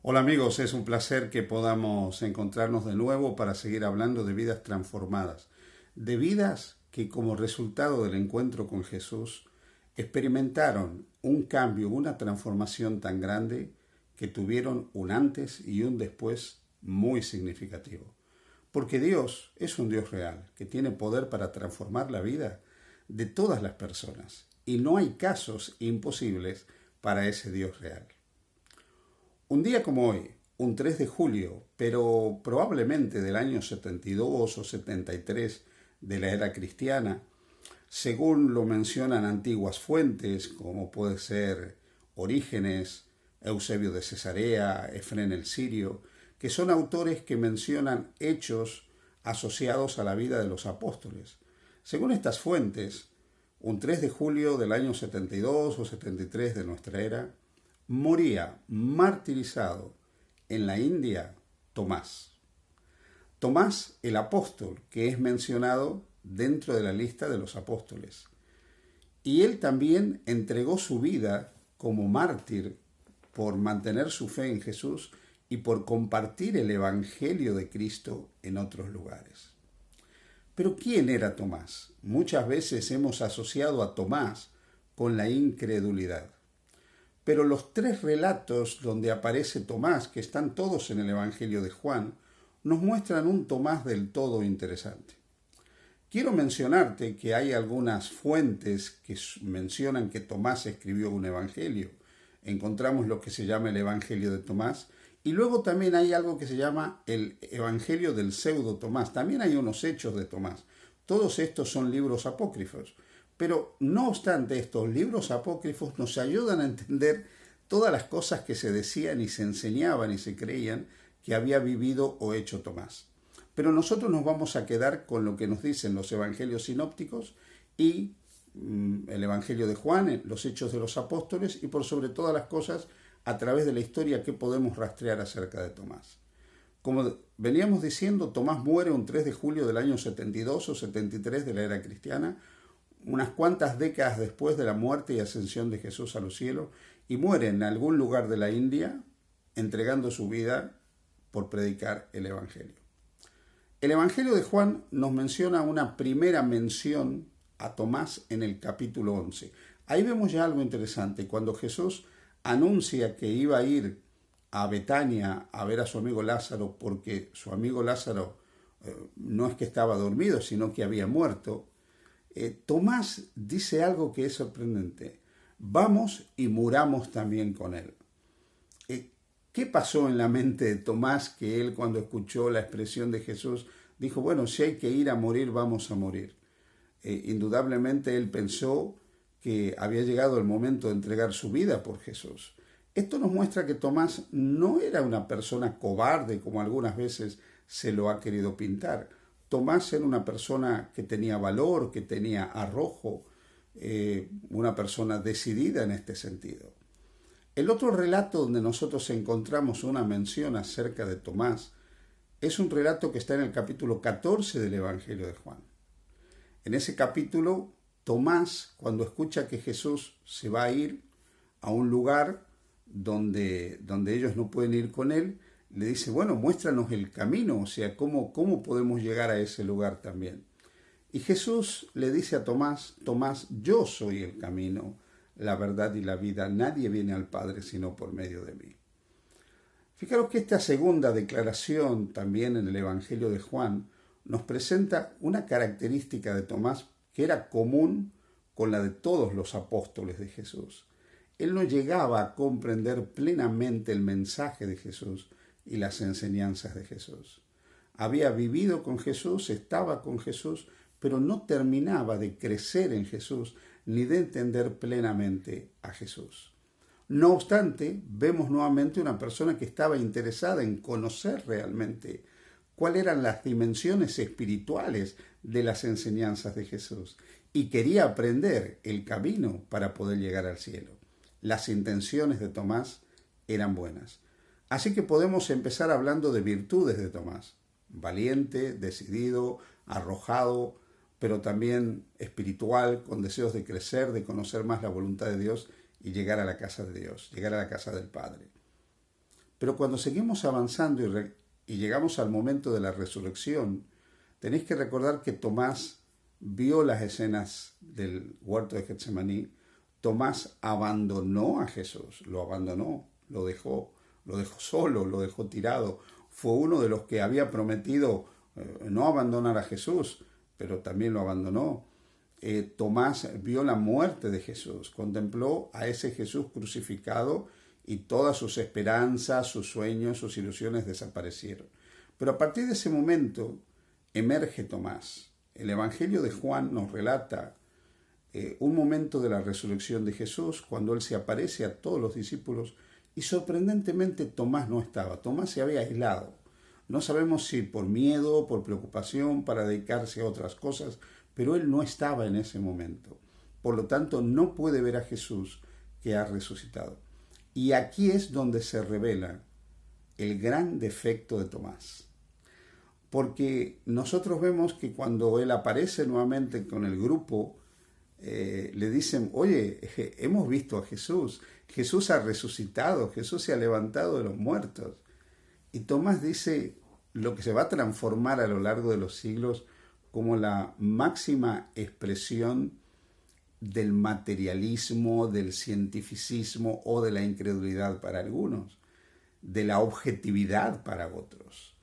Hola amigos, es un placer que podamos encontrarnos de nuevo para seguir hablando de vidas transformadas, de vidas que como resultado del encuentro con Jesús experimentaron un cambio, una transformación tan grande que tuvieron un antes y un después muy significativo. Porque Dios es un Dios real, que tiene poder para transformar la vida de todas las personas y no hay casos imposibles para ese Dios real. Un día como hoy, un 3 de julio, pero probablemente del año 72 o 73 de la era cristiana, según lo mencionan antiguas fuentes, como puede ser Orígenes, Eusebio de Cesarea, Efrén el Sirio, que son autores que mencionan hechos asociados a la vida de los apóstoles. Según estas fuentes, un 3 de julio del año 72 o 73 de nuestra era, moría martirizado en la India Tomás. Tomás el apóstol, que es mencionado dentro de la lista de los apóstoles. Y él también entregó su vida como mártir por mantener su fe en Jesús y por compartir el Evangelio de Cristo en otros lugares. Pero ¿quién era Tomás? Muchas veces hemos asociado a Tomás con la incredulidad. Pero los tres relatos donde aparece Tomás, que están todos en el Evangelio de Juan, nos muestran un Tomás del todo interesante. Quiero mencionarte que hay algunas fuentes que mencionan que Tomás escribió un evangelio. Encontramos lo que se llama el Evangelio de Tomás y luego también hay algo que se llama el Evangelio del pseudo Tomás. También hay unos hechos de Tomás. Todos estos son libros apócrifos. Pero no obstante, estos libros apócrifos nos ayudan a entender todas las cosas que se decían y se enseñaban y se creían que había vivido o hecho Tomás. Pero nosotros nos vamos a quedar con lo que nos dicen los evangelios sinópticos y el Evangelio de Juan, los Hechos de los Apóstoles y por sobre todas las cosas a través de la historia que podemos rastrear acerca de Tomás. Como veníamos diciendo, Tomás muere un 3 de julio del año 72 o 73 de la era cristiana, unas cuantas décadas después de la muerte y ascensión de Jesús a los cielos, y muere en algún lugar de la India entregando su vida por predicar el Evangelio. El Evangelio de Juan nos menciona una primera mención a Tomás en el capítulo 11. Ahí vemos ya algo interesante. Cuando Jesús anuncia que iba a ir a Betania a ver a su amigo Lázaro porque su amigo Lázaro no es que estaba dormido, sino que había muerto, Tomás dice algo que es sorprendente. Vamos y muramos también con él. ¿Qué pasó en la mente de Tomás que él cuando escuchó la expresión de Jesús dijo, bueno, si hay que ir a morir, vamos a morir? Indudablemente él pensó que había llegado el momento de entregar su vida por Jesús. Esto nos muestra que Tomás no era una persona cobarde como algunas veces se lo ha querido pintar. Tomás era una persona que tenía valor, que tenía arrojo, una persona decidida en este sentido. El otro relato donde nosotros encontramos una mención acerca de Tomás es un relato que está en el capítulo 14 del Evangelio de Juan. En ese capítulo, Tomás, cuando escucha que Jesús se va a ir a un lugar donde ellos no pueden ir con él, le dice, bueno, muéstranos el camino, o sea, ¿cómo podemos llegar a ese lugar también? Y Jesús le dice a Tomás, Tomás, yo soy el camino, la verdad y la vida, nadie viene al Padre sino por medio de mí. Fijaros que esta segunda declaración también en el Evangelio de Juan nos presenta una característica de Tomás que era común con la de todos los apóstoles de Jesús. Él no llegaba a comprender plenamente el mensaje de Jesús y las enseñanzas de Jesús. Había vivido con Jesús, estaba con Jesús, pero no terminaba de crecer en Jesús ni de entender plenamente a Jesús. No obstante, vemos nuevamente una persona que estaba interesada en conocer realmente cuáles eran las dimensiones espirituales de las enseñanzas de Jesús y quería aprender el camino para poder llegar al cielo. Las intenciones de Tomás eran buenas. Así que podemos empezar hablando de virtudes de Tomás. Valiente, decidido, arrojado, pero también espiritual, con deseos de crecer, de conocer más la voluntad de Dios y llegar a la casa de Dios, llegar a la casa del Padre. Pero cuando seguimos avanzando y llegamos al momento de la resurrección, tenéis que recordar que Tomás vio las escenas del huerto de Getsemaní. Tomás abandonó a Jesús, lo abandonó, lo dejó solo, lo dejó tirado. Fue uno de los que había prometido no abandonar a Jesús, pero también lo abandonó. Tomás vio la muerte de Jesús, contempló a ese Jesús crucificado y todas sus esperanzas, sus sueños, sus ilusiones desaparecieron. Pero a partir de ese momento emerge Tomás. El Evangelio de Juan nos relata un momento de la resurrección de Jesús, cuando Él se aparece a todos los discípulos y sorprendentemente Tomás no estaba. Tomás se había aislado. No sabemos si por miedo, por preocupación, para dedicarse a otras cosas, pero él no estaba en ese momento. Por lo tanto, no puede ver a Jesús que ha resucitado. Y aquí es donde se revela el gran defecto de Tomás. Porque nosotros vemos que cuando él aparece nuevamente con el grupo, le dicen, oye, hemos visto a Jesús, Jesús ha resucitado, Jesús se ha levantado de los muertos. Y Tomás dice lo que se va a transformar a lo largo de los siglos como la máxima expresión del materialismo, del cientificismo o de la incredulidad para algunos, de la objetividad para otros.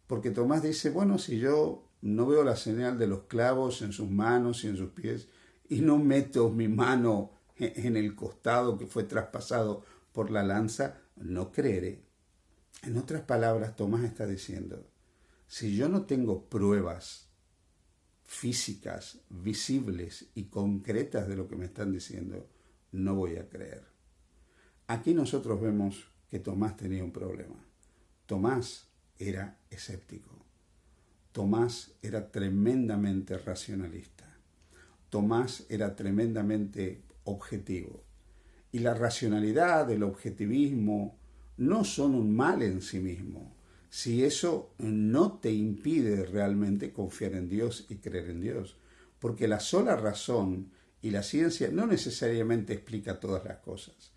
Porque Tomás dice, bueno, si yo no veo la señal de los clavos en sus manos y en sus pies, y no meto mi mano en el costado que fue traspasado por la lanza, no creeré. En otras palabras, Tomás está diciendo, si yo no tengo pruebas físicas, visibles y concretas de lo que me están diciendo, no voy a creer. Aquí nosotros vemos que Tomás tenía un problema. Tomás era escéptico. Tomás era tremendamente racionalista. Tomás era tremendamente objetivo. Y la racionalidad, el objetivismo, no son un mal en sí mismo, si eso no te impide realmente confiar en Dios y creer en Dios. Porque la sola razón y la ciencia no necesariamente explica todas las cosas.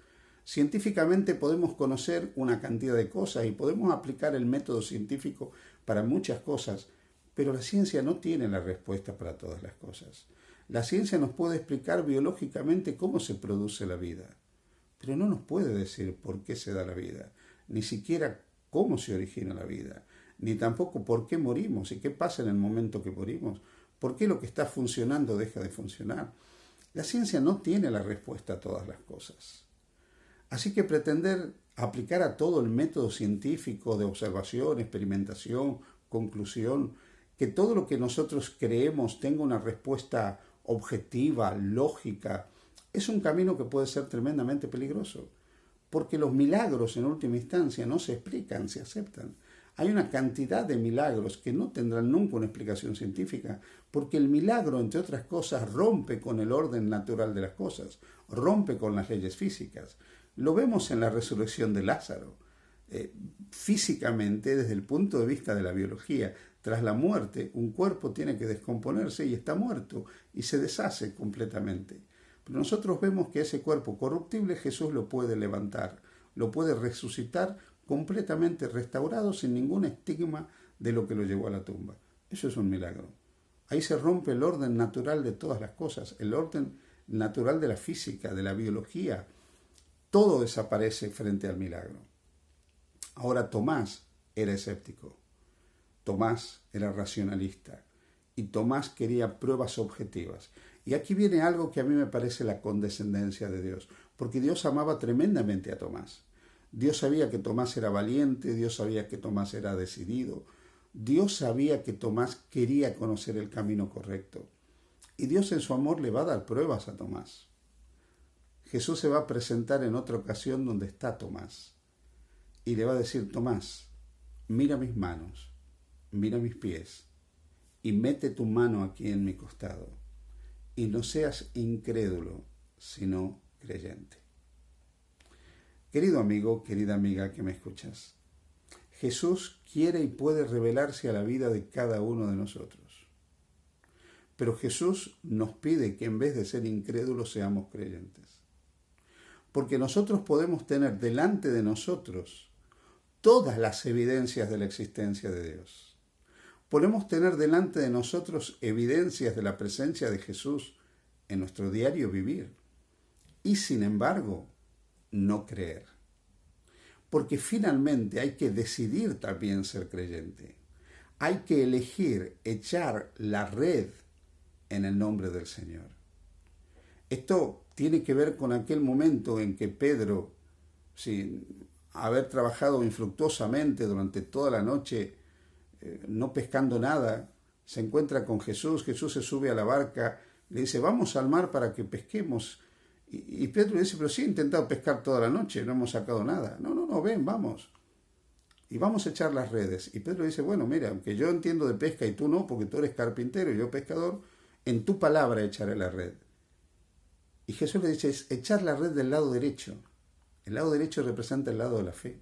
Científicamente podemos conocer una cantidad de cosas y podemos aplicar el método científico para muchas cosas, pero la ciencia no tiene la respuesta para todas las cosas. La ciencia nos puede explicar biológicamente cómo se produce la vida, pero no nos puede decir por qué se da la vida, ni siquiera cómo se origina la vida, ni tampoco por qué morimos y qué pasa en el momento que morimos, por qué lo que está funcionando deja de funcionar. La ciencia no tiene la respuesta a todas las cosas. Así que pretender aplicar a todo el método científico de observación, experimentación, conclusión, que todo lo que nosotros creemos tenga una respuesta objetiva, lógica, es un camino que puede ser tremendamente peligroso, porque los milagros en última instancia no se explican, se aceptan. Hay una cantidad de milagros que no tendrán nunca una explicación científica, porque el milagro, entre otras cosas, rompe con el orden natural de las cosas, rompe con las leyes físicas. Lo vemos en la resurrección de Lázaro. Físicamente, desde el punto de vista de la biología, tras la muerte, un cuerpo tiene que descomponerse y está muerto y se deshace completamente. Pero nosotros vemos que ese cuerpo corruptible Jesús lo puede levantar, lo puede resucitar completamente restaurado sin ningún estigma de lo que lo llevó a la tumba. Eso es un milagro. Ahí se rompe el orden natural de todas las cosas, el orden natural de la física, de la biología. Todo desaparece frente al milagro. Ahora Tomás era escéptico. Tomás era racionalista y Tomás quería pruebas objetivas. Y aquí viene algo que a mí me parece la condescendencia de Dios, porque Dios amaba tremendamente a Tomás. Dios sabía que Tomás era valiente, Dios sabía que Tomás era decidido, Dios sabía que Tomás quería conocer el camino correcto. Y Dios en su amor le va a dar pruebas a Tomás. Jesús se va a presentar en otra ocasión donde está Tomás y le va a decir, Tomás, mira mis manos, mira mis pies y mete tu mano aquí en mi costado y no seas incrédulo, sino creyente. Querido amigo, querida amiga que me escuchas, Jesús quiere y puede revelarse a la vida de cada uno de nosotros. Pero Jesús nos pide que en vez de ser incrédulos seamos creyentes. Porque nosotros podemos tener delante de nosotros todas las evidencias de la existencia de Dios. Podemos tener delante de nosotros evidencias de la presencia de Jesús en nuestro diario vivir y, sin embargo, no creer. Porque finalmente hay que decidir también ser creyente. Hay que elegir echar la red en el nombre del Señor. Esto tiene que ver con aquel momento en que Pedro, sin haber trabajado infructuosamente durante toda la noche, no pescando nada, se encuentra con Jesús. Jesús se sube a la barca, le dice, vamos al mar para que pesquemos. Y Pedro le dice, pero sí he intentado pescar toda la noche, no hemos sacado nada. No, ven, vamos. Y vamos a echar las redes. Y Pedro dice, bueno, mira, aunque yo entiendo de pesca y tú no, porque tú eres carpintero y yo pescador, en tu palabra echaré la red. Y Jesús le dice, es echar la red del lado derecho. El lado derecho representa el lado de la fe.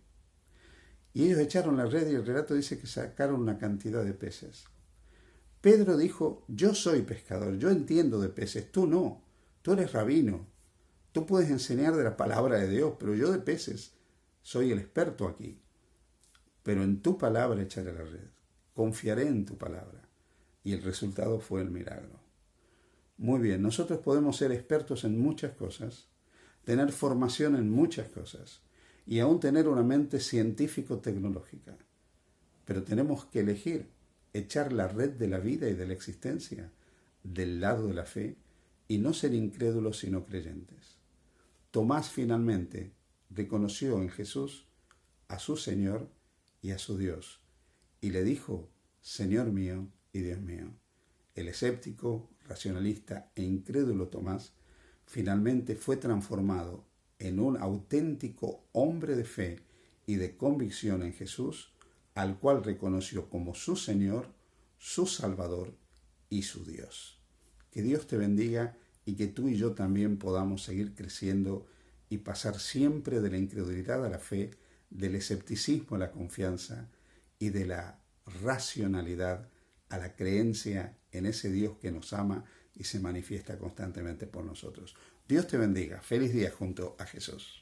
Y ellos echaron la red y el relato dice que sacaron una cantidad de peces. Pedro dijo, yo soy pescador, yo entiendo de peces, tú no, tú eres rabino, tú puedes enseñar de la palabra de Dios, pero yo de peces soy el experto aquí. Pero en tu palabra echaré la red, confiaré en tu palabra. Y el resultado fue el milagro. Muy bien, nosotros podemos ser expertos en muchas cosas, tener formación en muchas cosas y aún tener una mente científico-tecnológica. Pero tenemos que elegir echar la red de la vida y de la existencia del lado de la fe y no ser incrédulos sino creyentes. Tomás finalmente reconoció en Jesús a su Señor y a su Dios y le dijo, Señor mío y Dios mío. El escéptico, racionalista e incrédulo Tomás finalmente fue transformado en un auténtico hombre de fe y de convicción en Jesús, al cual reconoció como su Señor, su Salvador y su Dios. Que Dios te bendiga y que tú y yo también podamos seguir creciendo y pasar siempre de la incredulidad a la fe, del escepticismo a la confianza y de la racionalidad a la creencia en ese Dios que nos ama y se manifiesta constantemente por nosotros. Dios te bendiga. Feliz día junto a Jesús.